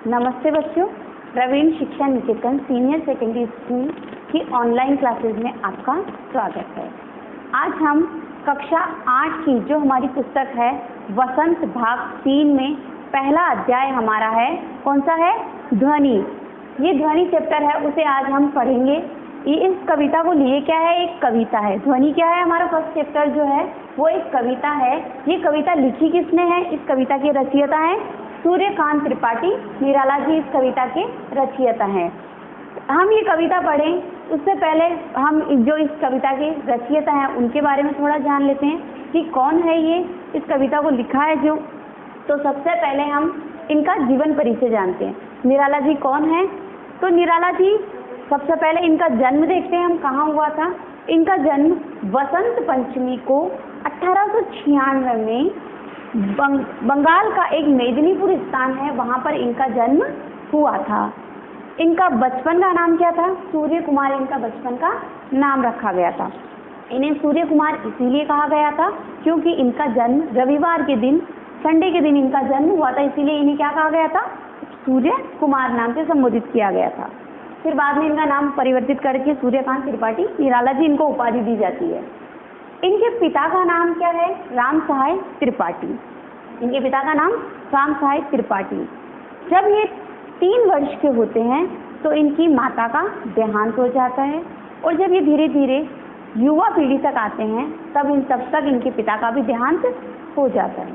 नमस्ते बच्चों, प्रवीण शिक्षा निकेतन सीनियर सेकेंडरी स्कूल की ऑनलाइन क्लासेस में आपका स्वागत है। आज हम कक्षा 8 की जो हमारी पुस्तक है वसंत भाग 3 में पहला अध्याय हमारा है, कौन सा है? ध्वनि। ये ध्वनि चैप्टर है, उसे आज हम पढ़ेंगे। इस कविता को लिए क्या है? एक कविता है। ध्वनि क्या है? हमारा फर्स्ट चैप्टर जो है वो एक कविता है। ये कविता लिखी किसने है? इस कविता के रचयिता हैं सूर्यकांत त्रिपाठी। निराला जी इस कविता के रचयिता हैं। हम ये कविता पढ़ें उससे पहले हम जो इस कविता के रचयिता हैं उनके बारे में थोड़ा जान लेते हैं कि कौन है ये इस कविता को लिखा है जो। तो सबसे पहले हम इनका जीवन परिचय जानते हैं। निराला जी कौन है? तो निराला जी सबसे पहले इनका जन्म देखते हैं हम, कहाँ हुआ था। इनका जन्म वसंत पंचमी को 1896 में बंगाल का एक मेदिनीपुर स्थान है, वहाँ पर इनका जन्म हुआ था। इनका बचपन का नाम क्या था? सूर्य कुमार इनका बचपन का नाम रखा गया था। इन्हें सूर्य कुमार इसीलिए कहा गया था क्योंकि इनका जन्म रविवार के दिन, संडे के दिन इनका जन्म हुआ था, इसीलिए इन्हें क्या कहा गया था? सूर्य कुमार नाम से संबोधित किया गया था। फिर बाद में इनका नाम परिवर्तित करके सूर्यकांत त्रिपाठी निराला जी इनको उपाधि दी जाती है। इनके पिता का नाम क्या है? राम सहाय त्रिपाठी। इनके पिता का नाम राम सहाय त्रिपाठी। जब ये 3 वर्ष के होते हैं तो इनकी माता का देहांत हो जाता है, और जब ये धीरे धीरे युवा पीढ़ी तक आते हैं तब तक इनके पिता का भी देहांत हो जाता है।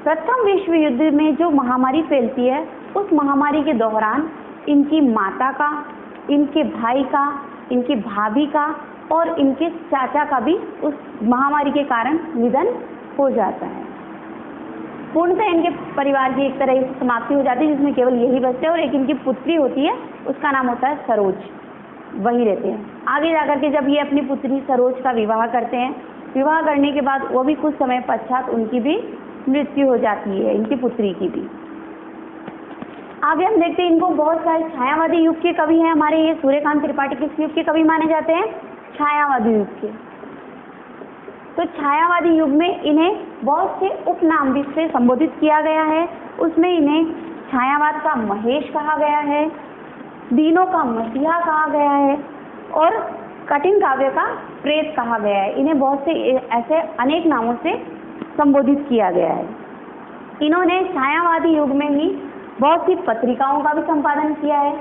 प्रथम विश्व युद्ध में जो महामारी फैलती है, उस महामारी के दौरान इनकी माता का, इनके भाई का, इनकी भाभी का और इनके चाचा का भी उस महामारी के कारण निधन हो जाता है। पूर्णतः इनके परिवार की एक तरह से समाप्ति हो जाती है, जिसमें केवल यही बचते हैं और एक इनकी पुत्री होती है, उसका नाम होता है सरोज। वही रहते हैं। आगे जाकर के जब ये अपनी पुत्री सरोज का विवाह करते हैं, विवाह करने के बाद वो भी कुछ समय पश्चात उनकी भी मृत्यु हो जाती है, इनकी पुत्री की भी। आगे हम देखते हैं इनको बहुत सारे छायावादी युग के कवि हैं हमारे। ये सूर्यकांत त्रिपाठी किस युग के कवि माने जाते हैं? छायावादी युग के। तो छायावादी युग में इन्हें बहुत से उपनाम भी से संबोधित किया गया है। उसमें इन्हें छायावाद का महेश कहा गया है, दीनों का मसीहा कहा गया है और कठिन काव्य का प्रेत कहा गया है। इन्हें बहुत से ऐसे अनेक नामों से संबोधित किया गया है। इन्होंने छायावादी युग में ही बहुत सी पत्रिकाओं का भी संपादन किया है,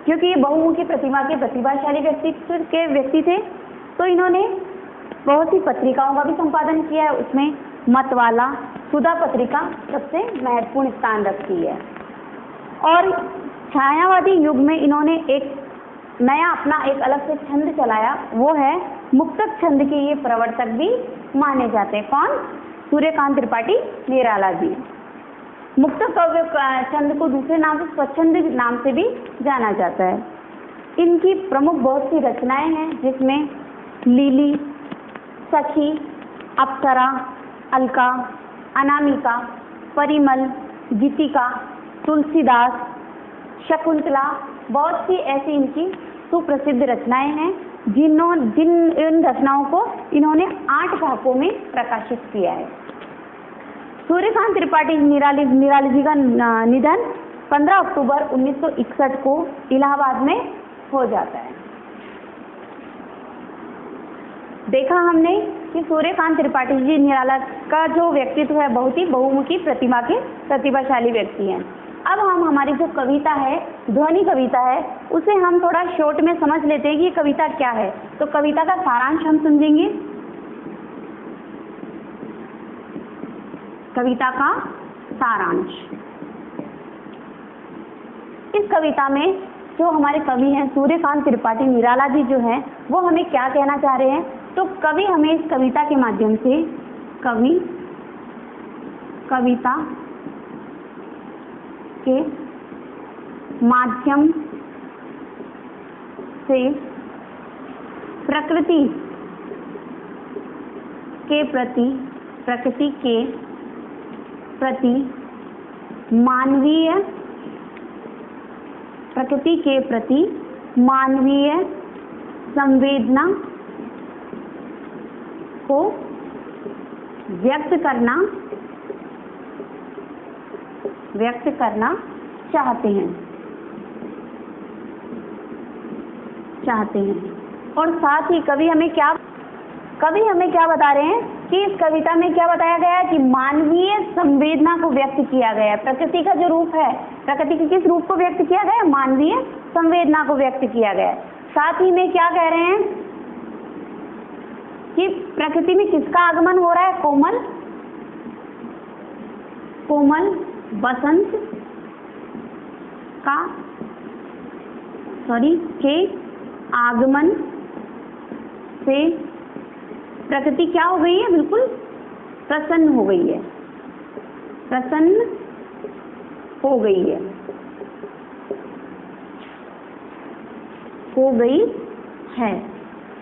क्योंकि ये बहुमुखी प्रतिभा के प्रतिभाशाली व्यक्ति थे। तो इन्होंने बहुत सी पत्रिकाओं का भी संपादन किया है। उसमें मतवाला, सुधा पत्रिका सबसे महत्वपूर्ण स्थान रखती है। और छायावादी युग में इन्होंने एक नया अपना एक अलग से छंद चलाया, वो है मुक्तक छंद के ये प्रवर्तक भी माने जाते हैं। कौन? सूर्यकांत त्रिपाठी निराला जी। मुक्तक काव्य छंद को दूसरे नाम से स्वच्छंद नाम से भी जाना जाता है। इनकी प्रमुख बहुत सी रचनाएं हैं, जिसमें लीली, सखी, अप्सरा, अलका, अनामिका, परिमल, गीतिका, तुलसीदास, शकुंतला, बहुत सी ऐसी इनकी सुप्रसिद्ध रचनाएं हैं जिन रचनाओं को इन्होंने 8 भागों में प्रकाशित किया है। सूर्यकांत त्रिपाठी निराली जी का निधन 15 अक्टूबर 1961 को इलाहाबाद में हो जाता है। देखा हमने कि सूर्यकांत त्रिपाठी जी निराला का जो व्यक्तित्व है बहुत ही बहुमुखी प्रतिभा के प्रतिभाशाली व्यक्ति हैं। अब हम हमारी जो कविता है, ध्वनि कविता है, उसे हम थोड़ा शॉर्ट में समझ लेते हैं कि ये कविता क्या है। तो कविता का सारांश हम समझेंगे। कविता का सारांश। इस कविता में जो हमारे कवि हैं सूर्यकांत त्रिपाठी निराला जी जो हैं, वो हमें क्या कहना चाह रहे हैं? तो कवि हमें इस कविता के माध्यम से कविता के माध्यम से प्रकृति के प्रति मानवीय संवेदना को व्यक्त करना चाहते हैं और साथ ही कवि हमें क्या बता रहे हैं कि इस कविता में क्या बताया गया है कि मानवीय संवेदना को व्यक्त किया गया है। प्रकृति का जो रूप है, प्रकृति के किस रूप को व्यक्त किया गया है? मानवीय संवेदना को व्यक्त किया गया है। साथ ही में क्या कह रहे हैं कि प्रकृति में किसका आगमन हो रहा है? कोमल बसंत के आगमन से प्रकृति क्या हो गई है? बिल्कुल प्रसन्न हो गई है,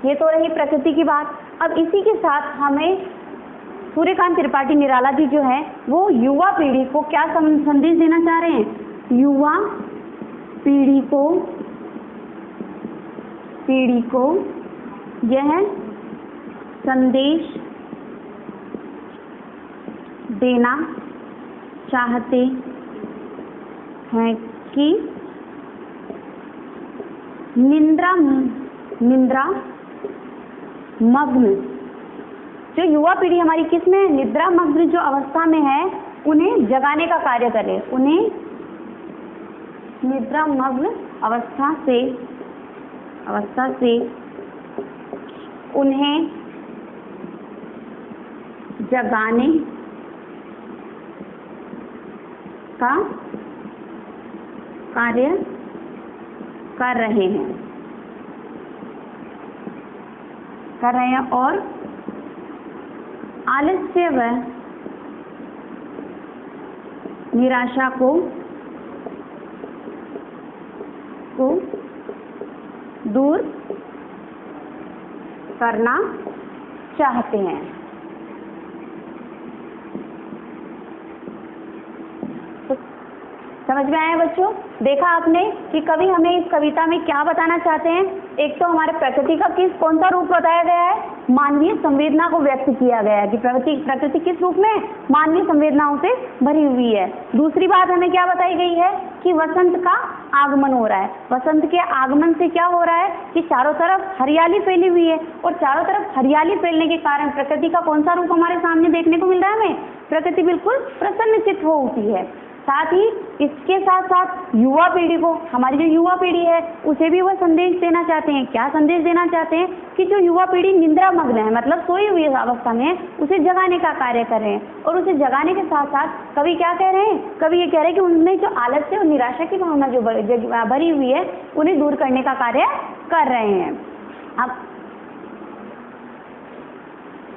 ये तो रही प्रकृति की बात। अब इसी के साथ हमें सूर्यकांत त्रिपाठी निराला जी जो है वो युवा पीढ़ी को क्या संदेश देना चाह रहे हैं? युवा पीढ़ी को यह संदेश देना चाहते हैं कि निद्रा मग्न जो युवा पीढ़ी हमारी किस में है? निद्रा मग्न जो अवस्था में है उन्हें जगाने का कार्य करें, उन्हें निद्रा मग्न अवस्था से उन्हें जगाने का कार्य कर रहे हैं और आलस्य व निराशा को दूर करना चाहते हैं। तो समझ में आया बच्चों? देखा आपने कि कवि हमें इस कविता में क्या बताना चाहते हैं? एक तो हमारे प्रकृति का कौन सा रूप बताया गया है? मानवीय संवेदना को व्यक्त किया गया है कि प्रकृति किस रूप में? मानवीय संवेदनाओं से भरी हुई है। दूसरी बात हमें क्या बताई गई है कि वसंत का आगमन हो रहा है। वसंत के आगमन से क्या हो रहा है कि चारों तरफ हरियाली फैली हुई है और चारों तरफ हरियाली फैलने के कारण प्रकृति का कौन सा रूप हमारे सामने देखने को मिल रहा है? हमें प्रकृति बिल्कुल प्रसन्नचित्त हो उठी है। साथ ही इसके साथ साथ युवा पीढ़ी को, हमारी जो युवा पीढ़ी है उसे भी वह संदेश देना चाहते हैं। क्या संदेश देना चाहते हैं? कि जो युवा पीढ़ी निद्रा मग्न है, मतलब सोई हुई अवस्था में है, उसे जगाने का कार्य कर रहे हैं। और उसे जगाने के साथ साथ कवि क्या कह रहे हैं? कवि ये कह रहे हैं कि उनमें जो आलस्य और निराशा की भावना जो भरी हुई है उन्हें दूर करने का कार्य कर रहे हैं।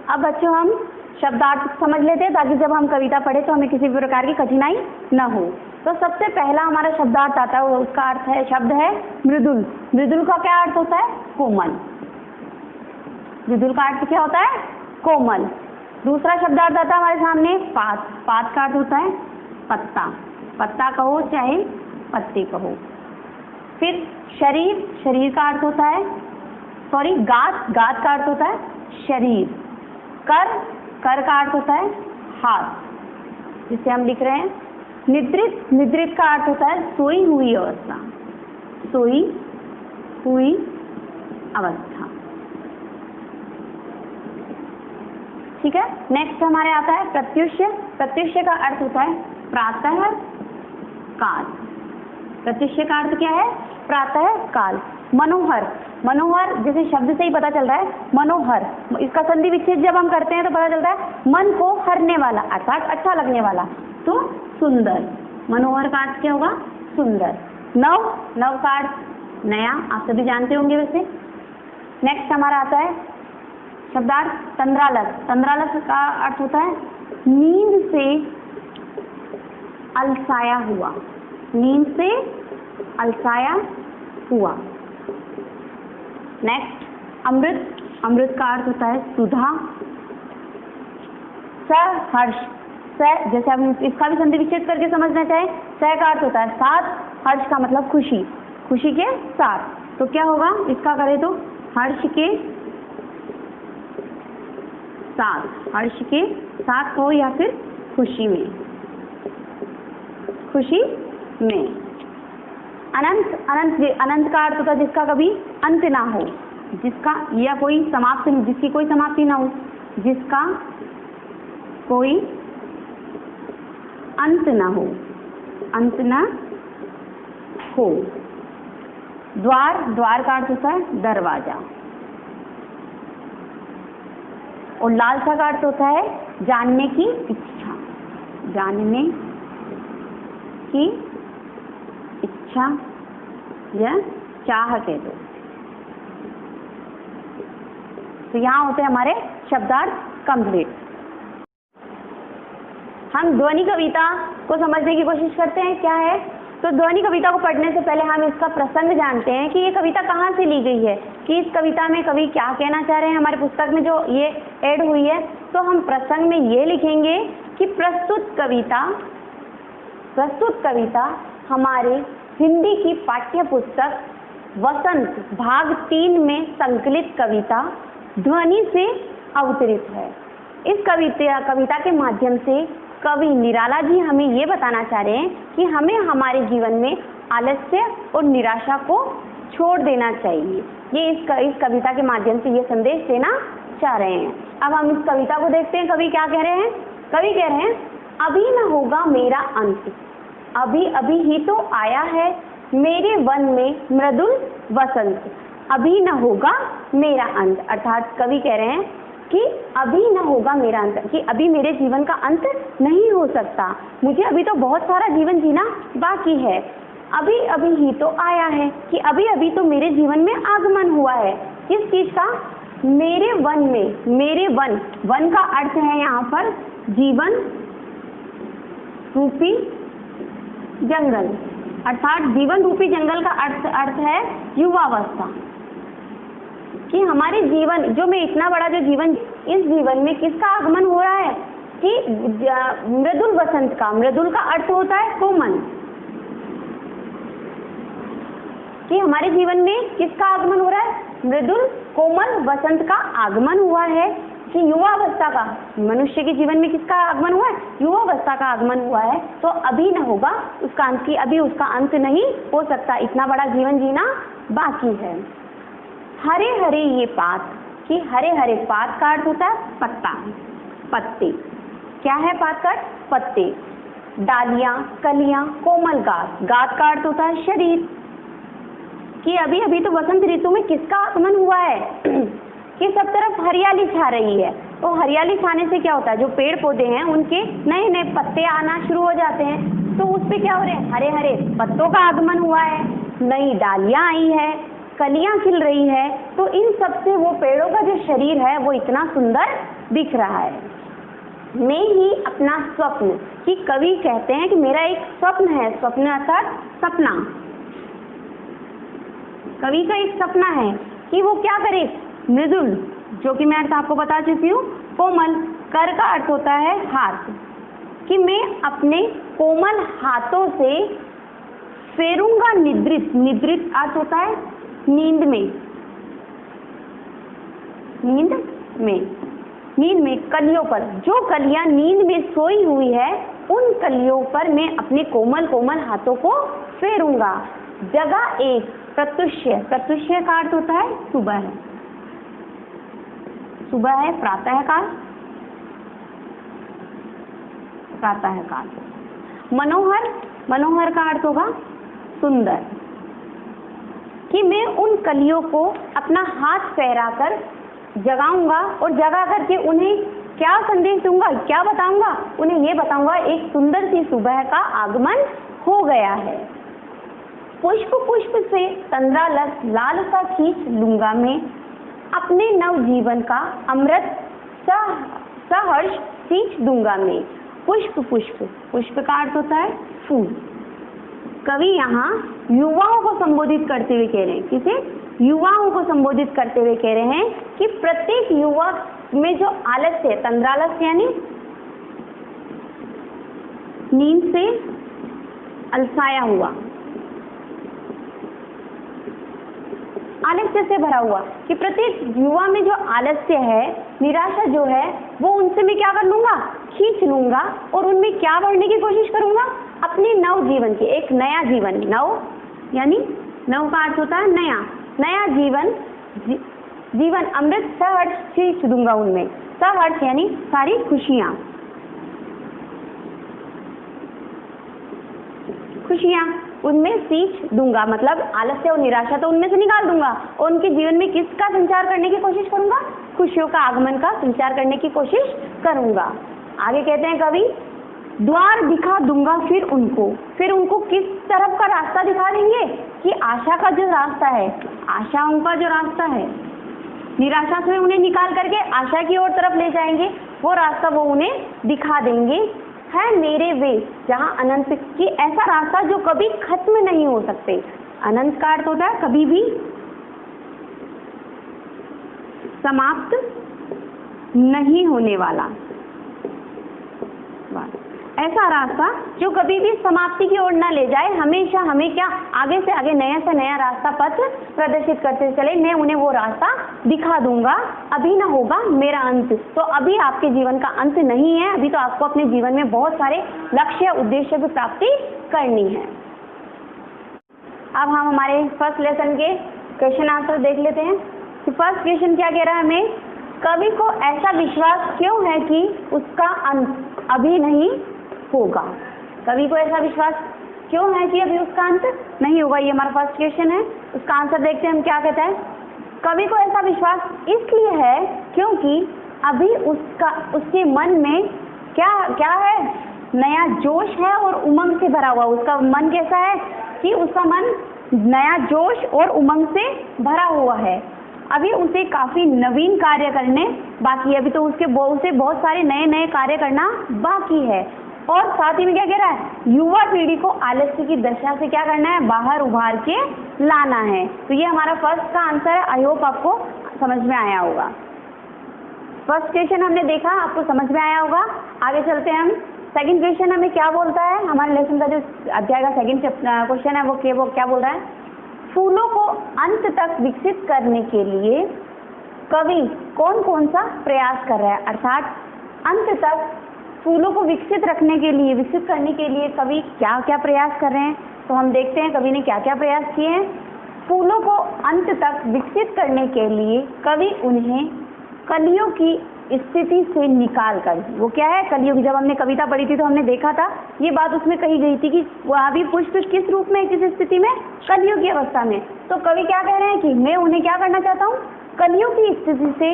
अब बच्चों हम शब्दार्थ समझ लेते हैं ताकि जब हम कविता पढ़े तो हमें किसी भी प्रकार की कठिनाई न हो। तो सबसे पहला हमारा शब्दार्थ आता है, उसका अर्थ है, शब्द है मृदुल। मृदुल का क्या अर्थ होता है? कोमल। मृदुल का अर्थ क्या होता है? कोमल। दूसरा शब्दार्थ आता है हमारे सामने पात। पात का अर्थ होता है पत्ता। पत्ता कहो चाहे पत्ते कहो। फिर शरीर। शरीर का अर्थ होता है गात। गात का अर्थ होता है शरीर। कर। कर का अर्थ होता है हाथ, जिसे हम लिख रहे हैं निद्रित। निद्रित का अर्थ होता है सोई हुई अवस्था। सोई हुई अवस्था। ठीक है। नेक्स्ट हमारे आता है प्रत्युष्य। प्रत्युष्य का अर्थ होता है प्रातः काल। प्रत्युष्य का अर्थ क्या है? प्रातः काल। मनोहर। मनोहर जैसे शब्द से ही पता चल रहा है, मनोहर, इसका संधि विच्छेद जब हम करते हैं तो पता चलता है मन को हरने वाला अर्थात अच्छा लगने वाला। तो सुंदर। मनोहर का अर्थ क्या होगा? सुंदर। नव। नव का अर्थ नया, आप सभी जानते होंगे वैसे। नेक्स्ट हमारा आता है शब्दार्थ तंद्रालस। तंद्रालस का अर्थ होता है नींद से अलसाया हुआ। नींद से अलसाया हुआ। नेक्स्ट अमृत। अमृत का अर्थ होता है सुधा। सहर्ष। जैसे हम इसका भी संधि विच्छेद करके समझना चाहें, सह का अर्थ होता है साथ, हर्ष का मतलब खुशी। खुशी के साथ। तो क्या होगा इसका करें तो हर्ष के साथ। हर्ष के साथ हो या फिर खुशी में। खुशी में। अनंत, अनंत, अनंत का अर्थ होता है जिसका कभी अंत ना हो, जिसका या कोई समाप्ति, जिसकी कोई समाप्ति ना हो, जिसका कोई अंत ना हो, अंत ना हो। द्वार, द्वार का अर्थ होता है दरवाजा। और लालसा का अर्थ होता है जानने की इच्छा, जानने की इच्छा या चाह कह दो। तो यहाँ होते हैं हमारे शब्दार्थ कंप्लीट। हम ध्वनि कविता को समझने की कोशिश करते हैं क्या है। तो ध्वनि कविता को पढ़ने से पहले हम इसका प्रसंग जानते हैं कि ये कविता कहाँ से ली गई है, कि इस कविता में कवि क्या कहना चाह रहे हैं। हमारी पुस्तक में जो ये ऐड हुई है, तो हम प्रसंग में ये लिखेंगे कि प्रस्तुत कविता हमारे हिंदी की पाठ्य पुस्तक वसंत भाग 3 में संकलित कविता ध्वनि से अवतरित है। इस कविता के माध्यम से कवि निराला जी हमें ये बताना चाह रहे हैं कि हमें हमारे जीवन में आलस्य और निराशा को छोड़ देना चाहिए। ये इस कविता के माध्यम से ये संदेश देना चाह रहे हैं। अब हम इस कविता को देखते हैं, कवि क्या कह रहे हैं। कवि कह रहे हैं, अभी न होगा मेरा अंत, अभी अभी ही तो आया है मेरे वन में मृदुल वसंत। अभी न होगा मेरा अंत, अर्थात कवि कह रहे हैं कि अभी न होगा मेरा अंत, कि अभी मेरे जीवन का अंत नहीं हो सकता, मुझे अभी तो बहुत सारा जीवन जीना बाकी है। अभी अभी ही तो आया है, कि अभी अभी तो मेरे जीवन में आगमन हुआ है। किस चीज का? मेरे वन में। मेरे वन, वन का अर्थ है यहाँ पर जीवन रूपी जंगल, अर्थात जीवन रूपी जंगल का अर्थ है युवावस्था। कि हमारे जीवन, जो मैं इतना बड़ा जो जीवन, इस जीवन में किसका आगमन हो रहा है? कि मृदुल वसंत का। मृदुल का अर्थ होता है कोमल। कि हमारे जीवन में किसका आगमन हो रहा है? मृदुल कोमल वसंत का आगमन हुआ है। कि युवावस्था का, मनुष्य के जीवन में किसका आगमन हुआ है? युवावस्था का आगमन हुआ है। तो अभी न होगा उसका अंत, की अभी उसका अंत नहीं हो सकता, इतना बड़ा जीवन जीना बाकी है। हरे हरे ये पात, कि हरे हरे, पात का अर्थ होता है पत्ता, पत्ते। क्या है पात का? पत्ते। डालियां, कलियां, कोमल गात, गात का अर्थ होता है शरीर। कि अभी अभी तो वसंत ऋतु में किसका आगमन हुआ है? कि सब तरफ हरियाली छा रही है। तो हरियाली छाने से क्या होता है? जो पेड़ पौधे हैं उनके नए नए पत्ते आना शुरू हो जाते हैं। तो उस पे क्या हो रहे हैं? हरे हरे पत्तों का आगमन हुआ है, नई डालियां आई है, कलियां खिल रही है। तो इन सब से वो पेड़ों का जो शरीर है वो इतना सुंदर दिख रहा है। मैं ही अपना स्वप्न, कि कवि कहते हैं कि मेरा एक स्वप्न है। स्वप्न अर्थात सपना। कवि का एक सपना है कि वो क्या करे? मृदुल, जो कि मैं अर्थ आपको बता चुकी हूँ। कोमल, कर का अर्थ होता है हाथ। कि मैं अपने कोमल हाथों से फेरूंगा निद्रित, निद्रित अर्थ होता है नींद में, नींद में, नींद में कलियों पर, जो कलियां नींद में सोई हुई है उन कलियों पर मैं अपने कोमल कोमल हाथों को फेरूंगा। जगह एक प्रत्युष्य, प्रत्युष्य का अर्थ होता है सुबह, सुबह है प्रातः काल, प्रातः काल। मनोहर, मनोहर का अर्थ होगा सुंदर। कि मैं उन कलियों को अपना हाथ फहराकर जगाऊंगा और जगा करके उन्हें क्या संदेश दूंगा, क्या बताऊंगा? उन्हें ये बताऊंगा एक सुंदर सी सुबह का आगमन हो गया है। पुष्प पुष्प से तंद्रालस लालसा खींच लूंगा मैं, अपने नव जीवन का अमृत सहर्ष सींच दूंगा मैं। पुष्प पुष्प, पुष्प का अर्थ होता है फूल। कवि यहाँ युवाओं को संबोधित करते हुए कह रहे हैं, किसे? युवाओं को संबोधित करते हुए कह रहे हैं कि प्रत्येक युवा में जो आलस्य है, तंद्रालस यानी नींद से अलसाया हुआ, आलस्य से भरा हुआ, कि प्रत्येक युवा में जो आलस्य है, निराशा जो है, वो उनसे मैं क्या कर लूंगा? खींच लूंगा और उनमें क्या बढ़ने की कोशिश करूंगा? अपने नव जीवन के, एक नया जीवन, नव यानी नव का अर्थ होता है नया, नया जीवन, जीवन अमृत सहर्ष सींच दूंगा उनमें, सहर्ष यानी सारी खुशियाँ, खुशियाँ उनमें सींच दूंगा, मतलब आलस्य और निराशा तो उनमें से निकाल दूंगा और उनके जीवन में किसका संचार करने की कोशिश करूंगा, खुशियों का आगमन का संचार करने की कोशिश करूंगा। आगे कहते हैं कवि, द्वार दिखा दूंगा फिर उनको किस तरफ का रास्ता दिखा देंगे कि आशा का जो रास्ता है, आशाओं का जो रास्ता है, निराशा से उन्हें निकाल करके आशा की ओर तरफ ले जाएंगे, वो रास्ता वो उन्हें दिखा देंगे। है मेरे वे जहाँ अनंत की, ऐसा रास्ता जो कभी खत्म नहीं हो सकते। अनंत का अर्थ होता है कभी भी समाप्त नहीं होने वाला, ऐसा रास्ता जो कभी भी समाप्ति की ओर न ले जाए, हमेशा हमें क्या आगे से आगे नया से नया रास्ता पथ प्रदर्शित करते चले। मैं उन्हें वो रास्ता दिखा दूंगा। अभी ना होगा मेरा अंत, तो अभी आपके जीवन का अंत नहीं है, अभी तो आपको अपने जीवन में बहुत सारे लक्ष्य उद्देश्य की प्राप्ति करनी है। अब हम हमारे फर्स्ट लेसन के क्वेश्चन आंसर देख लेते हैं। तो फर्स्ट क्वेश्चन क्या कह रहा है हमें, कवि को ऐसा विश्वास क्यों है कि उसका अंत अभी नहीं होगा। कवि को ऐसा विश्वास क्यों है कि अभी उसका अंत नहीं होगा, ये हमारा फर्स्ट क्वेश्चन है। उसका आंसर देखते हैं हम क्या कहता है। कवि को ऐसा विश्वास इसलिए है क्योंकि अभी उसके मन में क्या है, नया जोश है और उमंग से भरा हुआ। उसका मन कैसा है कि उसका मन नया जोश और उमंग से भरा हुआ है। अभी उसे काफी नवीन कार्य करने बाकी है, अभी तो उसे बहुत सारे नए नए कार्य करना बाकी है। और साथ ही में क्या कह रहा है, युवा पीढ़ी को आलस्य की दशा से क्या करना है, बाहर उभार के लाना है। तो ये हमारा फर्स्ट का आंसर है। आई होप आपको समझ में आया होगा। फर्स्ट क्वेश्चन हमने देखा, आपको समझ में आया होगा। आगे चलते हैं हम। सेकंड क्वेश्चन हमें क्या बोलता है, हमारे लेसन का जो अध्याय का सेकंड क्वेश्चन है वो क्या बोल रहा है, फूलों को अंत तक विकसित करने के लिए कवि कौन कौन सा प्रयास कर रहा है। अर्थात अंत तक फूलों को विकसित करने के लिए कवि क्या क्या प्रयास कर रहे हैं। तो हम देखते हैं कवि ने क्या क्या प्रयास किए हैं। फूलों को अंत तक विकसित करने के लिए कवि उन्हें कलियों की स्थिति से निकाल कर, वो क्या है कलियों की, जब हमने कविता पढ़ी थी तो हमने देखा था ये बात उसमें कही गई थी कि वह भी पुष्प किस रूप में, किस स्थिति में, कलियों की अवस्था में। तो कवि क्या कह रहे हैं कि मैं उन्हें क्या करना चाहता हूँ, कलियों की स्थिति से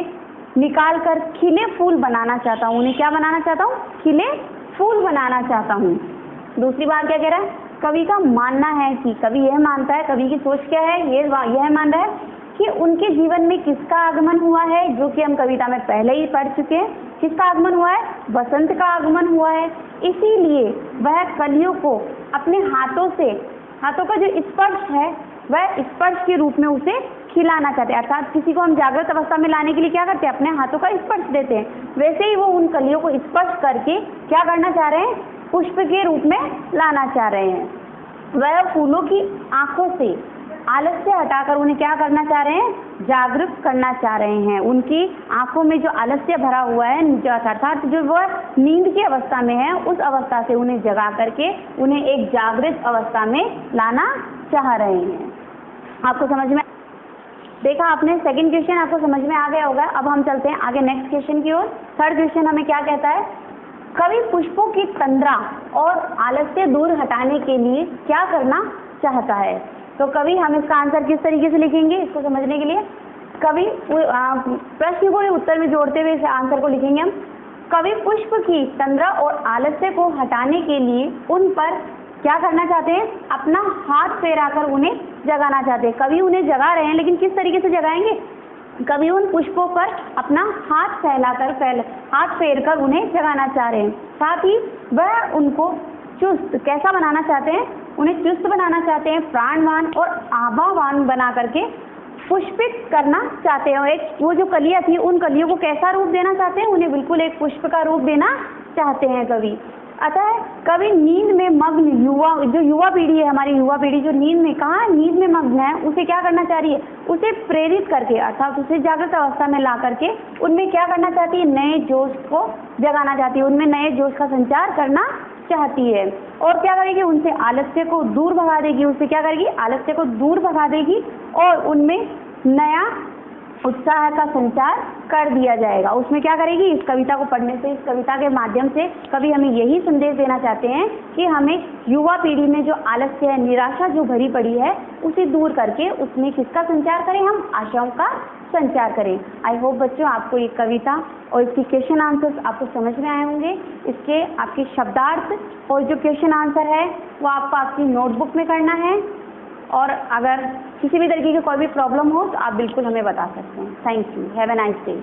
निकाल कर खिले फूल बनाना चाहता हूँ। उन्हें क्या बनाना चाहता हूँ, खिले फूल बनाना चाहता हूँ। दूसरी बात क्या कह रहा है, कवि का मानना है कि कवि यह मानता है, कवि की सोच क्या है, यह मान रहा है कि उनके जीवन में किसका आगमन हुआ है, जो कि हम कविता में पहले ही पढ़ चुके हैं। किसका आगमन हुआ है, बसंत का आगमन हुआ है। इसीलिए वह कलियों को अपने हाथों का जो स्पर्श है वह स्पर्श के रूप में उसे खिलाना चाहते हैं। अर्थात किसी को हम जागृत अवस्था में लाने के लिए क्या करते हैं, अपने हाथों का स्पर्श देते हैं। वैसे ही वो उन कलियों को स्पर्श करके क्या करना चाह रहे हैं, पुष्प के रूप में लाना चाह रहे हैं। वह फूलों की आंखों से आलस्य हटाकर उन्हें क्या करना चाह रहे हैं, जागृत करना चाह रहे हैं। उनकी आंखों में जो आलस्य भरा हुआ है, अर्थात जो वह नींद की अवस्था में है, उस अवस्था से उन्हें जगा करके उन्हें एक जागृत अवस्था में लाना चाह रहे हैं। आपको समझ में देखा आपने, सेकंड क्वेश्चन आपको समझ में आ गया होगा। अब हम चलते हैं आगे नेक्स्ट क्वेश्चन की ओर। थर्ड क्वेश्चन हमें क्या कहता है, कवि पुष्पों की तंद्रा और आलस्य दूर हटाने के लिए क्या करना चाहता है। तो कवि, हम इसका आंसर किस तरीके से लिखेंगे, इसको समझने के लिए कवि प्रश्न को उत्तर में जोड़ते हुए इस आंसर को लिखेंगे हम। कवि पुष्प की तंद्रा और आलस्य को हटाने के लिए उन पर क्या करना चाहते हैं, अपना हाथ फैलाकर उन्हें जगाना चाहते हैं। कवि उन्हें जगा रहे हैं, लेकिन किस तरीके से जगाएंगे, कवि उन पुष्पों पर अपना हाथ हाथ फेरकर उन्हें जगाना चाह रहे हैं। साथ ही वह उनको चुस्त कैसा बनाना चाहते हैं, उन्हें चुस्त बनाना चाहते हैं, प्राणवान और आभावान बना करके पुष्पित करना चाहते हैं। एक वो जो कलियां थी उन कलियों को कैसा रूप देना चाहते हैं, उन्हें बिल्कुल एक पुष्प का रूप देना चाहते हैं कवि। अतः कवि नींद में मग्न युवा पीढ़ी है, हमारी युवा पीढ़ी जो नींद में मग्न है, उसे क्या करना चाह रही है, उसे प्रेरित करके अर्थात उसे जागृत अवस्था में ला करके उनमें क्या करना चाहती है, नए जोश को जगाना चाहती है, उनमें नए जोश का संचार करना चाहती है और क्या करेगी, उनसे आलस्य को दूर भगा देगी, उससे क्या करेगी, आलस्य को दूर भगा देगी और उनमें नया उत्साह का संचार कर दिया जाएगा। उसमें क्या करेगी, इस कविता को पढ़ने से, इस कविता के माध्यम से कवि हमें यही संदेश देना चाहते हैं कि हमें युवा पीढ़ी में जो आलस्य है, निराशा जो भरी पड़ी है, उसे दूर करके उसमें किसका संचार करें, हम आशाओं का संचार करें। आई होप बच्चों आपको ये कविता और इसकी क्वेश्चन आंसर्स आपको समझ में आए होंगे। इसके आपके शब्दार्थ और जो क्वेश्चन आंसर है वो आपको आपकी नोटबुक में करना है और अगर किसी भी तरीके की कोई भी प्रॉब्लम हो तो आप बिल्कुल हमें बता सकते हैं। Thank you, have a nice day.